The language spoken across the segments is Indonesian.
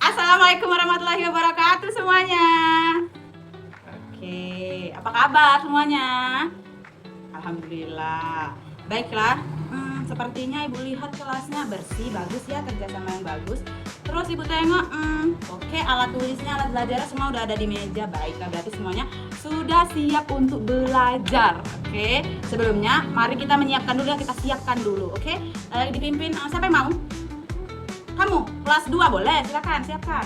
Assalamualaikum warahmatullahi wabarakatuh semuanya. Oke, apa kabar semuanya? Alhamdulillah. Baiklah, sepertinya ibu lihat kelasnya bersih, bagus ya, kerjasama yang bagus. Terus ibu tengok, oke, alat tulisnya, alat belajarnya semua udah ada di meja. Baiklah, berarti semuanya sudah siap untuk belajar. Oke, sebelumnya mari kita menyiapkan dulu ya, kita siapkan dulu. Oke, dipimpin siapa yang mau? Kamu, kelas 2 boleh, silakan, siapkan.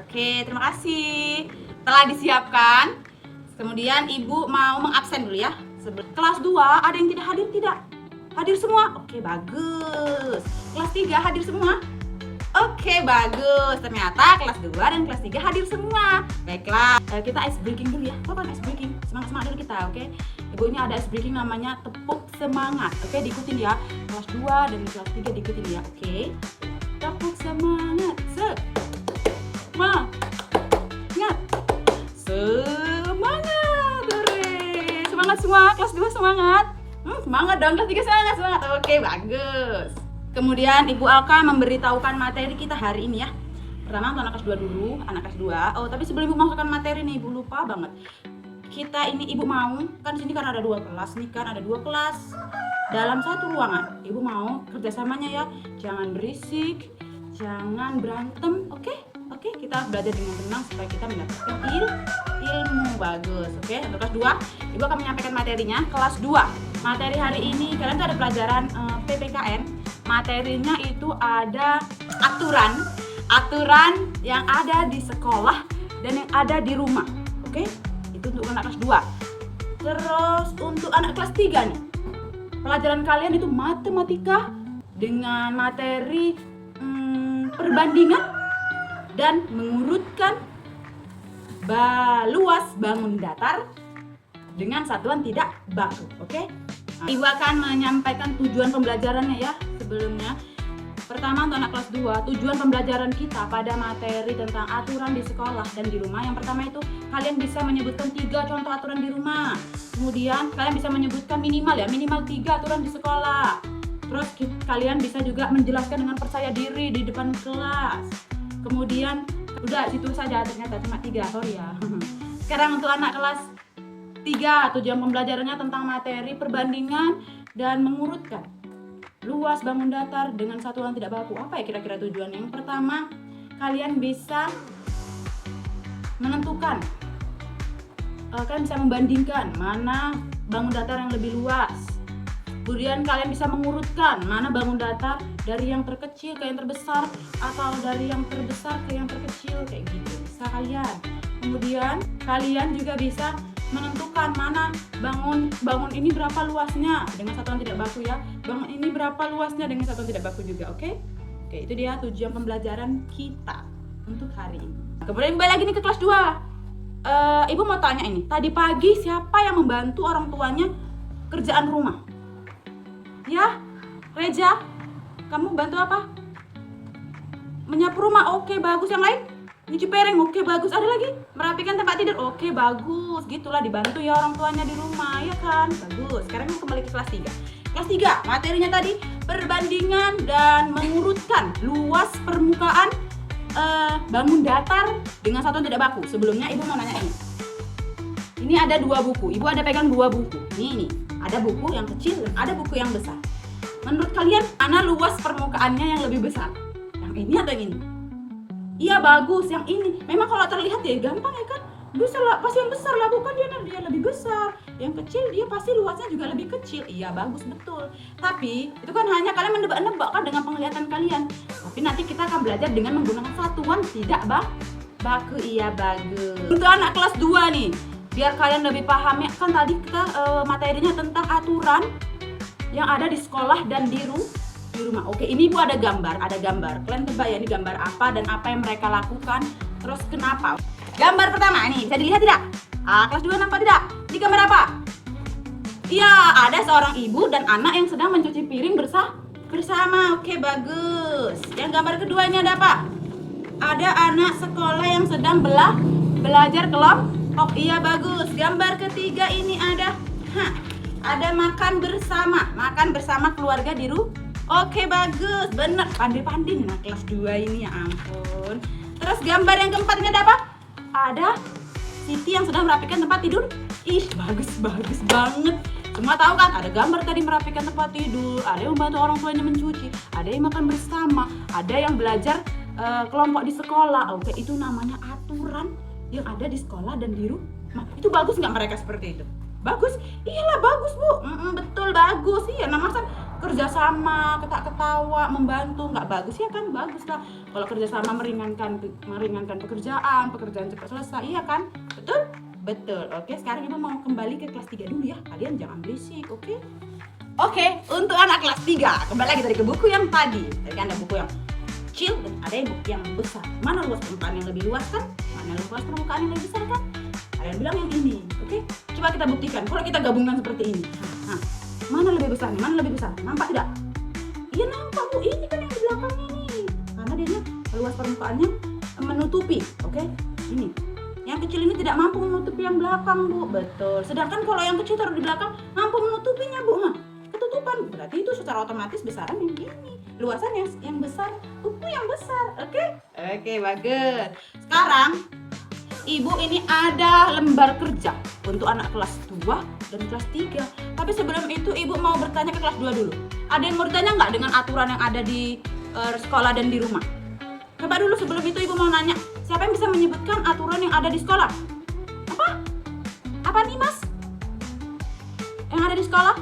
Oke, terima kasih. Telah disiapkan. Kemudian ibu mau mengabsen dulu ya. Kelas 2 ada yang tidak hadir tidak? Hadir semua? Oke, bagus. Kelas 3 hadir semua? Oke, bagus. Ternyata kelas 2 dan kelas 3 hadir semua. Baiklah, kita ice breaking dulu ya. Apa ice breaking? Semangat-semangat dulu kita, oke? Ibunya ada ice breaking namanya tepuk semangat. Oke, diikutin ya. Kelas 2 dan kelas 3 diikutin ya, oke? Tepuk semangat. Semangat. Semangat. Semangat semua. Kelas 2 semangat. Semangat dong, kelas 3 semangat, semangat. Oke, bagus. Kemudian Ibu Alka memberitahukan materi kita hari ini ya. Pertama untuk anak kelas 2 dulu, anak kelas 2. Oh, tapi sebelum Ibu masukkan materi nih, Ibu lupa banget. Kita ini Ibu mau, kan di sini kan ada 2 kelas nih kan, ada 2 kelas dalam satu ruangan. Ibu mau kerjasamanya ya, jangan berisik, jangan berantem, oke? Oke, kita belajar dengan tenang supaya kita mendapatkan ilmu bagus. Oke, untuk kelas 2, Ibu akan menyampaikan materinya. Kelas 2, materi hari ini kalian tuh ada pelajaran PPKN. Materinya itu ada aturan yang ada di sekolah dan yang ada di rumah. Oke? Itu untuk anak kelas 2. Terus untuk anak kelas 3 nih. Pelajaran kalian itu matematika dengan materi perbandingan dan mengurutkan luas bangun datar dengan satuan tidak baku. Oke? Ibu akan menyampaikan tujuan pembelajarannya ya. Sebelumnya, pertama untuk anak kelas 2, tujuan pembelajaran kita pada materi tentang aturan di sekolah dan di rumah. Yang pertama itu kalian bisa menyebutkan 3 contoh aturan di rumah. Kemudian kalian bisa menyebutkan minimal 3 aturan di sekolah. Terus kalian bisa juga menjelaskan dengan percaya diri di depan kelas. Kemudian udah situ saja, ternyata cuma 3, sorry ya. Sekarang untuk anak kelas 3, tujuan pembelajarannya tentang materi perbandingan dan mengurutkan luas bangun datar dengan satuan tidak baku. Apa ya kira-kira tujuan? Yang pertama, kalian bisa menentukan, kalian bisa membandingkan mana bangun datar yang lebih luas. Kemudian kalian bisa mengurutkan mana bangun datar dari yang terkecil ke yang terbesar atau dari yang terbesar ke yang terkecil, kayak gitu bisa kalian. Kemudian kalian juga bisa menentukan mana bangun ini berapa luasnya dengan satuan tidak baku ya. Bangun ini berapa luasnya dengan satuan tidak baku juga, oke? Oke, itu dia tujuan pembelajaran kita untuk hari ini. Kemudian kembali lagi nih ke kelas 2. Ibu mau tanya ini, tadi pagi siapa yang membantu orang tuanya kerjaan rumah? Ya, Reja, kamu bantu apa? Menyapu rumah, oke bagus. Yang lain? Nyuci piring, oke bagus. Ada lagi? Merapikan tempat tidur, oke bagus. Gitulah dibantu ya orang tuanya di rumah, ya kan? Bagus. Sekarang kembali ke kelas 3. Kelas 3, materinya tadi perbandingan dan mengurutkan luas permukaan bangun datar dengan satuan tidak baku. Sebelumnya Ibu mau nanya ini. Ini ada 2 buku. Ibu ada pegang 2 buku. Nih. Ada buku yang kecil dan ada buku yang besar. Menurut kalian mana luas permukaannya yang lebih besar? Yang ini atau yang ini? Iya bagus, yang ini. Memang kalau terlihat ya gampang ya kan? Bisa lah, pasti yang besar lah, bukan dia lebih besar. Yang kecil dia pasti luasnya juga lebih kecil. Iya bagus, betul. Tapi itu kan hanya kalian menebak-nebak kan dengan penglihatan kalian. Tapi nanti kita akan belajar dengan menggunakan satuan tidak baku. Iya bagus. Untuk anak kelas 2 nih, biar kalian lebih paham ya, kan tadi kita materinya tentang aturan yang ada di sekolah dan di rumah. Oke, ini Ibu ada gambar. Kalian tebak ya ini gambar apa dan apa yang mereka lakukan, terus kenapa. Gambar pertama nih, bisa dilihat tidak? Kelas 2 nampak tidak? Ini gambar apa? Iya, ada seorang ibu dan anak yang sedang mencuci piring bersama. Oke, bagus. Yang gambar keduanya ada apa? Ada anak sekolah yang sedang belajar kelompok. Iya, bagus. Gambar ketiga ini ada ada makan bersama keluarga di rumah. Oke, bagus, bener, pandai-pandai nih kelas 2 ini, ya ampun. Terus gambar yang keempat ini ada apa? Ada Siti yang sedang merapikan tempat tidur. Ih, bagus banget. Semua tahu kan, ada gambar tadi merapikan tempat tidur, ada yang membantu orang tuanya mencuci, ada yang makan bersama, ada yang belajar kelompok di sekolah. Oke, itu namanya aturan yang ada di sekolah dan di rumah. Itu bagus nggak mereka seperti itu? Bagus? Iyalah bagus, Bu. Betul, bagus. Iya, nah masa kerjasama, ketawa, membantu nggak bagus ya kan? Bagus lah. Kalau kerjasama meringankan pekerjaan cepat selesai, iya kan? Betul. Oke, sekarang Ibu mau kembali ke kelas 3 dulu ya. Kalian jangan berisik, oke? Oke, untuk anak kelas 3, kembali lagi dari ke buku yang tadi. Tadi kan ada buku yang kecil dan ada buku yang besar. Mana luas permukaan yang lebih luas kan? Mana luas permukaan yang lebih besar kan? Kalian bilang yang ini, oke? Coba kita buktikan. Kalau kita gabungkan seperti ini. Nah, mana lebih besar nih? Mana lebih besar? Nampak tidak? Iya nampak, Bu. Ini kan yang di belakangnya nih. Karena dia luas permukaannya menutupi, oke? Ini. Yang kecil ini tidak mampu menutupi yang belakang, Bu. Betul. Sedangkan kalau yang kecil taruh di belakang mampu menutupinya, Bu. Nah, ketutupan. Berarti itu secara otomatis besaran yang ini. Luasan yang besar, buku yang besar. Oke? Oke, bagus. Sekarang Ibu ini ada lembar kerja untuk anak kelas 2 dan kelas 3. Tapi sebelum itu Ibu mau bertanya ke kelas 2 dulu. Ada yang mau ditanya nggak dengan aturan yang ada di sekolah dan di rumah? Coba dulu sebelum itu Ibu mau nanya, siapa yang bisa menyebutkan aturan yang ada di sekolah? Apa nih, Mas? Yang ada di sekolah?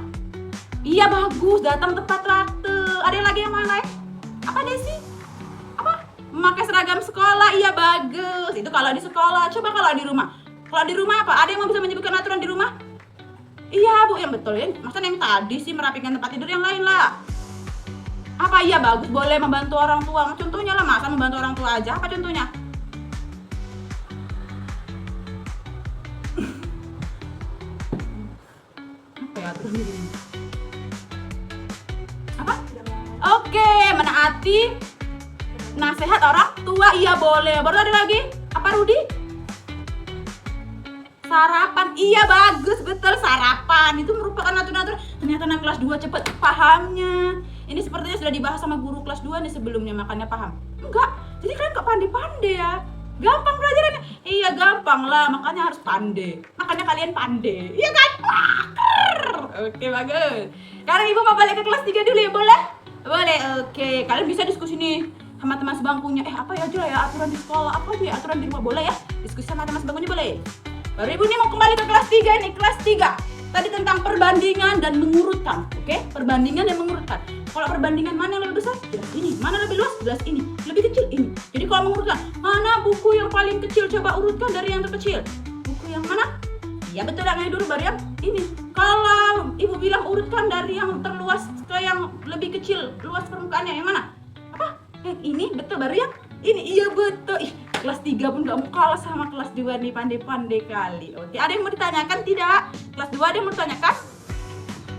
Iya, bagus, datang tepat waktu. Ada yang lagi yang mana? Apa, Desi? Memakai seragam sekolah, iya bagus. Itu kalau di sekolah. Coba kalau di rumah. Kalau di rumah apa? Ada yang mau bisa menyebutkan aturan di rumah? Iya, Bu, yang betul ya. Masa yang tadi sih merapikan tempat tidur, yang lain lah. Apa? Iya bagus, boleh membantu orang tua. Contohnya lah, masa membantu orang tua aja? Apa contohnya? Apa ya aturan di rumah? Apa? Oke, menaati nasihat orang tua, iya boleh. Baru ada lagi? Apa, Rudi? Sarapan, iya bagus, betul, sarapan. Itu merupakan aturan-aturan. Ternyata anak kelas 2 cepet pahamnya. Ini sepertinya sudah dibahas sama guru kelas 2 nih sebelumnya, makanya paham. Enggak, jadi kalian kok pandai-pandai ya. Gampang pelajarannya. Iya gampang lah, makanya harus pandai. Makanya kalian pandai, iya kan? Oke, bagus. Sekarang Ibu mau balik ke kelas 3 dulu ya, boleh? Boleh, oke. Kalian bisa diskusi nih sama teman sebangkunya, apa ya aja ya aturan di sekolah, apa aja ya aturan di rumah, boleh ya? Diskusi sama teman sebangkunya, boleh? Baru Ibu nih mau kembali ke kelas 3 nih, kelas 3. Tadi tentang perbandingan dan mengurutkan, oke? Perbandingan dan mengurutkan. Kalau perbandingan mana yang lebih besar? Jelas ini. Mana lebih luas? Jelas ini. Lebih kecil ini. Jadi kalau mengurutkan, mana buku yang paling kecil? Coba urutkan dari yang terkecil. Buku yang mana? Ya betul, yang ini dulu baru yang ini. Kalau Ibu bilang urutkan dari yang terluas ke yang lebih kecil, luas permukaannya yang mana? Apa? Yang ini, betul, baru yang ini. Iya betul. Ih, kelas 3 pun gak mau kalah sama kelas 2 nih, pandai-pandai kali. Oke, ada yang mau ditanyakan tidak? Kelas 2 ada yang mau ditanyakan?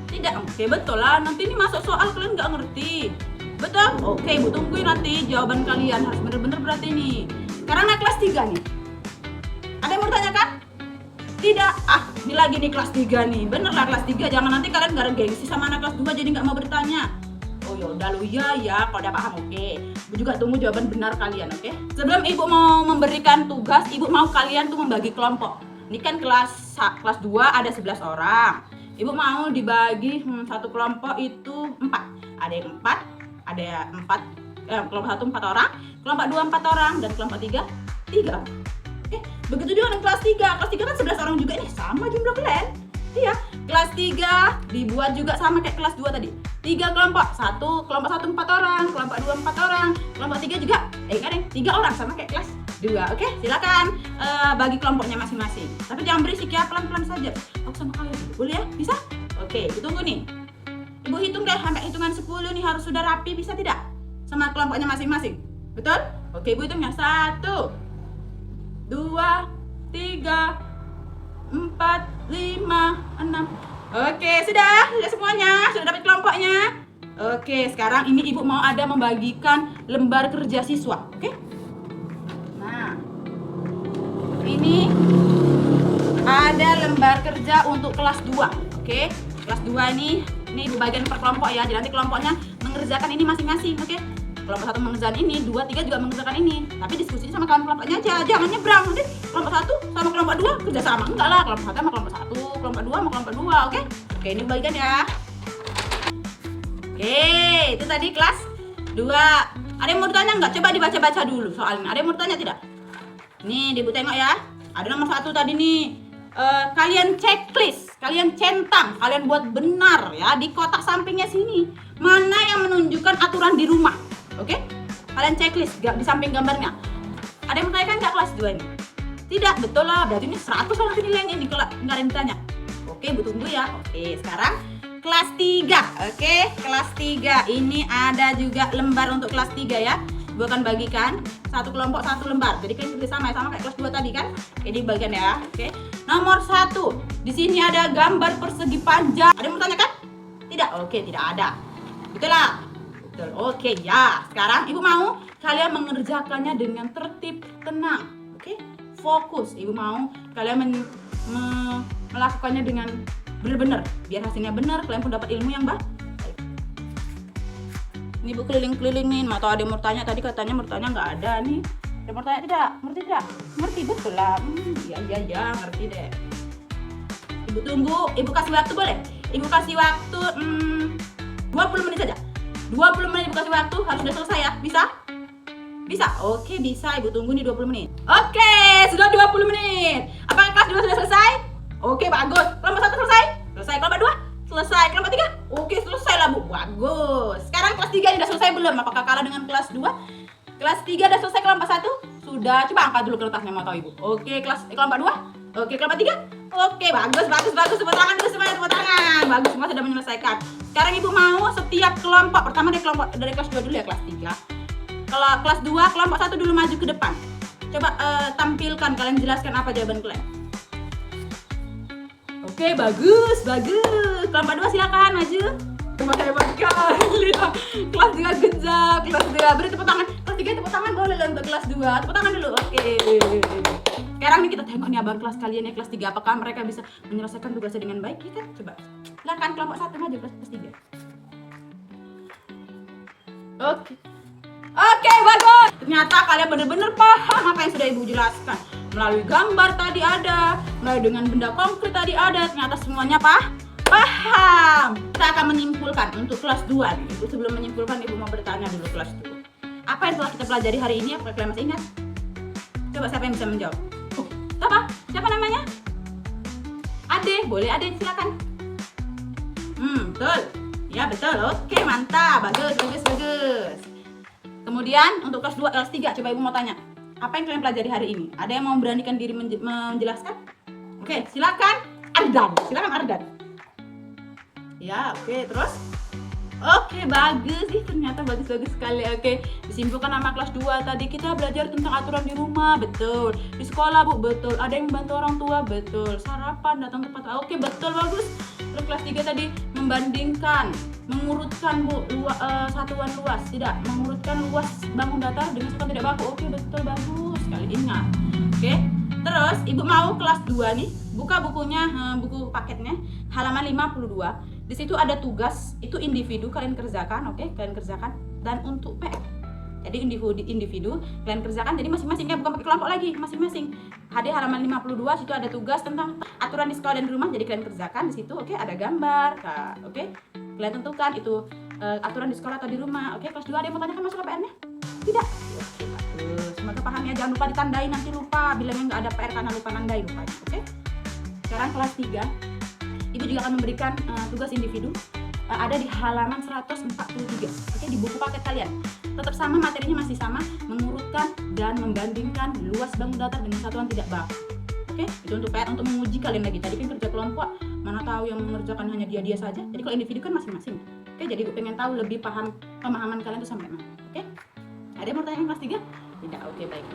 Tidak. Oke, betul lah. Nanti ini masuk soal kalian gak ngerti. Betul? Oke, Ibu tungguin nanti jawaban kalian. Harus bener-bener berarti nih. Sekarang naik kelas 3 nih. Ada yang mau ditanyakan? Tidak. Ini lagi nih kelas 3 nih. Bener lah kelas 3. Jangan nanti kalian gara gengsi sama anak kelas 2 jadi gak mau bertanya. Oh yaudah lu ya, kalau udah paham oke. Ibu juga tunggu jawaban benar kalian, oke? Sebelum Ibu mau memberikan tugas, Ibu mau kalian tuh membagi kelompok. Ini kan kelas 2 ada 11 orang. Ibu mau dibagi satu kelompok itu 4. Ada yang 4, ada 4, kelompok 1 4 orang, kelompok 2 4 orang, dan kelompok 3 3. Begitu juga dengan kelas 3. Kelas 3 kan 11 orang juga nih, sama jumlah kalian. Iya, kelas 3 dibuat juga sama kayak kelas 2 tadi. 3 kelompok, kelompok 1 4 orang, kelompok 2 4 orang, kelompok 3 juga kan 3 orang sama kayak kelas 2. Oke, silakan bagi kelompoknya masing-masing. Tapi jangan berisik ya, pelan-pelan saja. Aku sama kalian. Boleh ya? Bisa? Oke, Ibu tunggu nih. Ibu hitung deh sampai hitungan 10 nih, harus sudah rapi, bisa tidak? Sama kelompoknya masing-masing. Betul? Oke, Ibu hitungnya 1 2 3 4 5 6. Oke, sudah semuanya, sudah dapat kelompoknya. Oke, sekarang ini Ibu mau ada membagikan lembar kerja siswa, oke? Nah, ini ada lembar kerja untuk kelas 2, oke? kelas 2 ini ibu bagian per kelompok ya. Jadi nanti kelompoknya mengerjakan ini masing-masing, oke? Kelompok 1 mengerjakan ini, 2, 3 juga mengerjakan ini. Tapi diskusinya sama kawan kelompoknya aja, jangan nyebrang. Nanti kelompok 1 sama kelompok 2 kerja sama. Enggak lah, kelompok 1 sama kelompok 1, kelompok 2 sama kelompok 2, oke? Oke, ini bagian ya. Oke, itu tadi kelas 2. Ada yang mau ditanya nggak? Coba dibaca-baca dulu soalnya. Ada yang mau ditanya tidak? Nih, Ibu tengok ya. Ada nomor 1 tadi nih. Kalian checklist, kalian centang, kalian buat benar ya di kotak sampingnya sini. Mana yang menunjukkan aturan di rumah? Oke? Kalian checklist di samping gambarnya. Ada yang bertanya nggak kelas 2 ini? Tidak, betul lah. Berarti ini 100 lah nilainya ini kalau nggak ada yang ditanya. Oke, Bu tunggu ya. Oke, sekarang kelas 3. Oke, kelas 3. Ini ada juga lembar untuk kelas 3 ya. Gue akan bagikan satu kelompok 1 lembar. Jadi kalian kerja sama ya, sama kayak kelas 2 tadi kan. Ini bagian ya. Oke. Nomor 1. Di sini ada gambar persegi panjang. Ada yang mau tanya kan? Tidak. Oke, tidak ada. Betul lah. Betul. Oke, ya. Sekarang Ibu mau kalian mengerjakannya dengan tertib, tenang. Oke? Fokus. Ibu mau kalian melakukannya dengan benar-benar biar hasilnya benar, kalian pun dapat ilmu yang baik. Ini Bu keliling-kelilingin, atau ada yang mau tanya tadi katanya mau tanya nggak ada nih. Ada mau tanya tidak? Ngerti tidak? Ngerti betul lah. Ya, ngerti deh. Ibu tunggu, Ibu kasih waktu boleh? Ibu kasih waktu 20 menit saja. 20 menit Ibu kasih waktu, harus sudah selesai ya. Bisa? Bisa? Oke, bisa. Ibu tunggu nih 20 menit. Oke, sudah 20 menit. Apakah kelas 2 sudah selesai? Oke, bagus. Kelompok 1 selesai? Selesai. Kelompok 2? Selesai. Kelompok 3? Oke, selesai lah Bu. Bagus. Sekarang kelas 3 ini sudah selesai belum? Apakah kalah dengan kelas 2? Kelas 3 sudah selesai, kelompok 1? Sudah. Coba angkat dulu kertasnya, mau tahu Ibu. Oke, kelompok 2? Oke, kelompok 3? Oke, bagus. Tepuk tangan dulu semuanya, tepuk tangan. Bagus, semua sudah menyelesaikan. Sekarang Ibu mau setiap kelompok, pertama dari kelas 2 dulu ya, kelas 3. Kalau kelas 2, kelompok 1 dulu maju ke depan. Coba tampilkan, kalian jelaskan apa jawaban kalian. Oke, bagus. Kelompok 2 silakan maju. Hebat sekali. Kelas 2 gejak, kelas 2 beri tepuk tangan. Kelas 3 tepuk tangan boleh lah untuk kelas 2. Tepuk tangan dulu. Oke. Sekarang nih kita tengok nih abang kelas kalian ya, kelas 3 apakah mereka bisa menyelesaikan tugasnya dengan baik ya kan? Coba. Silakan kelompok 1 maju kelas 3. Oke, bagus. Ternyata kalian benar-benar paham apa yang sudah Ibu jelaskan. Melalui gambar tadi ada, melalui dengan benda konkret tadi ada, ternyata semuanya paham. Kita akan menyimpulkan untuk kelas 2 nih. Ibu sebelum menyimpulkan, Ibu mau bertanya dulu kelas 2. Apa yang telah kita pelajari hari ini? Apakah kalian masih ingat? Coba siapa yang bisa menjawab? Siapa namanya? Ade, boleh Ade, silakan. Betul. Ya, betul. Oke, mantap. Bagus. Kemudian untuk kelas 2, kelas 3, coba Ibu mau tanya. Apa yang kalian pelajari hari ini? Ada yang mau memberanikan diri menjelaskan? Oke, silakan Ardan. Ya, oke, terus? Oke, bagus sih, ternyata bagus sekali. Oke, disimpulkan sama kelas 2 tadi kita belajar tentang aturan di rumah, betul. Di sekolah Bu, betul. Ada yang bantu orang tua, betul. Sarapan, datang tepat. Oke, betul, bagus. Terus kelas 3 tadi membandingkan, mengurutkan Bu, satuan luas, tidak mengurutkan luas bangun datar dengan satuan tidak baku. Oke, betul, bagus sekali, ingat. Oke, terus Ibu mau kelas 2 nih, buka bukunya, buku paketnya, halaman 52. Di situ ada tugas, itu individu kalian kerjakan, oke? Kalian kerjakan. Dan untuk PR. Jadi individu kalian kerjakan, jadi masing-masing, bukan pakai kelompok lagi, masing-masing. Ada halaman 52, situ ada tugas tentang aturan di sekolah dan di rumah, jadi kalian kerjakan di situ, oke? Ada gambar, oke? Kalian tentukan itu aturan di sekolah atau di rumah, oke? Kelas 2 ada yang mau tanyakan masuk ke PR-nya? Tidak? Oke, bagus. Semoga paham ya, jangan lupa ditandai, nanti lupa. Bilangnya nggak ada PR karena lupa nandai, lupa, oke? Sekarang kelas 3. Ibu juga akan memberikan tugas individu, ada di halaman 143, oke, di buku paket kalian. Tetap sama, materinya masih sama, mengurutkan dan membandingkan luas bangun datar dengan satuan tidak baku. Oke, itu untuk PR, untuk menguji kalian lagi. Tadi kan kerja kelompok, mana tahu yang mengerjakan hanya dia saja. Jadi kalau individu kan masing-masing. Oke, jadi Ibu pengen tahu lebih pemahaman kalian itu sampai mana. Oke, ada yang mau tanya kelas 3? Tidak, oke, baik.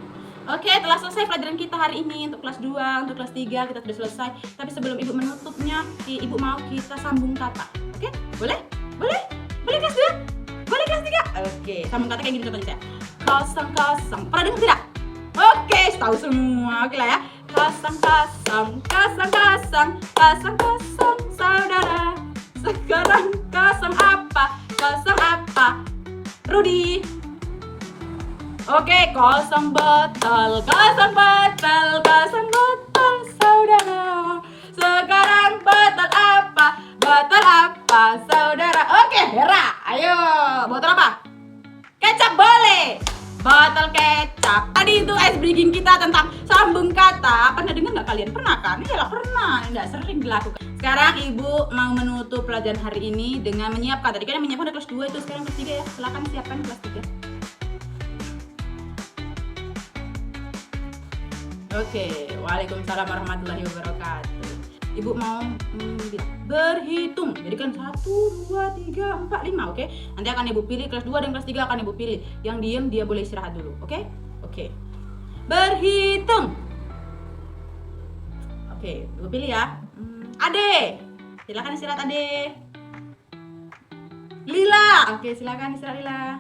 Oke, telah selesai pelajaran kita hari ini untuk kelas 2, untuk kelas 3 kita sudah selesai. Tapi sebelum Ibu menutupnya, Ibu mau kita sambung kata. Oke? Boleh? Boleh kelas 2? Boleh kelas 3? Oke, sambung kata kayak gini contohnya. Kosong. Pernah dengar tidak? Oke, tahu semua. Oke lah ya. Kosong, saudara. Oke, kosong botol, saudara. Sekarang botol apa, saudara? Oke, Hera, ayo, botol apa? Kecap boleh. Botol kecap. Tadi itu ice breaking kita tentang sambung kata. Pernah dengar nggak kalian? Pernah kan? Iyalah pernah. Nggak sering dilakukan. Sekarang ibu mau menutup pelajaran hari ini dengan menyiapkan. Tadi kan yang menyiapkan kelas 2 itu, sekarang kelas 3 ya. Silakan siapkan kelas 3. Oke, waalaikumsalam warahmatullahi wabarakatuh. Ibu mau berhitung. Jadi kan 1, 2, 3, 4, 5, oke? Nanti akan ibu pilih kelas 2 dan kelas 3 akan ibu pilih. Yang diem dia boleh istirahat dulu, oke? Oke. Berhitung. Oke, ibu pilih ya. Ade. Silakan istirahat Ade. Lila. Oke, silakan istirahat Lila.